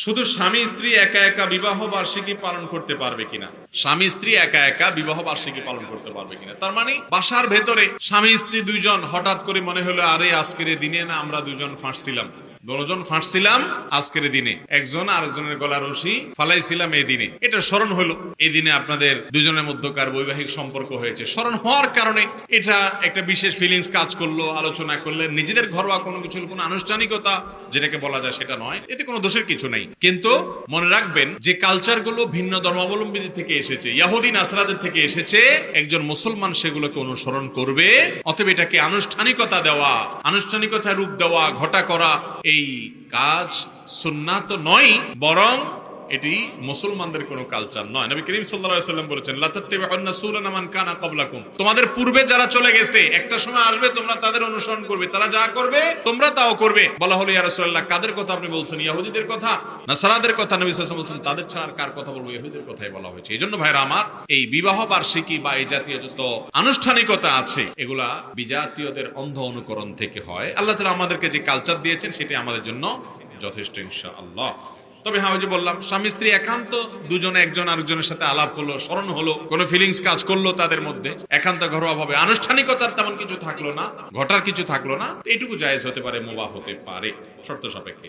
শুধু স্বামী স্ত্রী একা একা বিবাহ বার্ষিকী পালন করতে পারবে কিনা, স্বামী স্ত্রী একা একা বিবাহ বার্ষিকী পালন করতে পারবে কিনা, তার মানে বাসার ভেতরে স্বামী স্ত্রী দুইজন হঠাৎ করে মনে হলো আরে আজকের দিনে না আমরা দুজন ফাঁসছিলাম, দুজন ফাঁসছিলাম আজকের দিনে, একজন আরেকজনের গলা রশি ফালাইছিলাম এই দিনে, এটা স্মরণ হলো, এই দিনে আপনাদের দুজনের মধ্যকার বৈবাহিক সম্পর্ক হয়েছে, স্মরণ হওয়ার কারণে এটা একটা বিশেষ ফিলিংস কাজ করলো, আলোচনা করলেন, নিজেদের ঘরোয়া কোনো কিছু, কোনো আনুষ্ঠানিকতা যেটাকে বলা যায় সেটা নয়, এতে কোনো দোষের কিছু নেই। কিন্তু মনে রাখবেন যে কালচার গুলো ভিন্ন ধর্মাবলম্বীদের থেকে এসেছে, ইহুদি নাসরাদের থেকে এসেছে, একজন মুসলমান সেগুলোকে অনুসরণ করবে। অতএব এটাকে আনুষ্ঠানিকতা দেওয়া, আনুষ্ঠানিকতা রূপ দেওয়া, ঘটা করা, এই কাজ সুন্নাত নয়, বরং এটি মুসলমানদের কোনো কালচার নয়। নবী করিম সাল্লাল্লাহু আলাইহি ওয়াসাল্লাম বলেছেন, লা তাত্তাবিউন্না সুনানা মান কানা ক্বাবলাকুম, তোমাদের পূর্বে যারা চলে গেছে একটা সময় আসবে তোমরা তাদের অনুসরণ করবে, তারা যা করবে তোমরা তাও করবে। বলা হলো ইয়া রাসূলুল্লাহ কাদের কথা আপনি বলছেন? ইহুদিদের কথা, নাসারাদের কথা? নবী সাল্লাল্লাহু আলাইহি ওয়াসাল্লাম বলছেন তাদের ছাড়া আর কার কথা বলবো? ইহুদিদের কথাই বলা হয়েছে। এইজন্য ভাইরা আমার, এই বিবাহ বার্ষিকী বা এই জাতীয় যত আনুষ্ঠানিকতা আছে এগুলা বিজাতীয়দের অন্ধ অনুকরণ থেকে হয়। আল্লাহ তাআলা আমাদেরকে যে কালচার দিয়েছেন সেটি আমাদের জন্য যথেষ্ট ইনশাআল্লাহ। তবে হ্যাঁ, ওই যে বললাম, স্বামী স্ত্রী একান্ত দুজনে একজন আরেকজনের সাথে আলাপ হলো, স্মরণ হলো, কোনো ফিলিংস কাজ করলো তাদের মধ্যে, একান্ত ঘরোয়া ভাবে, আনুষ্ঠানিকতার তেমন কিছু থাকলো না, ঘটার কিছু থাকলো না, এইটুকু জায়েজ হতে পারে, মুবাহ হতে পারে শর্ত সাপেক্ষে।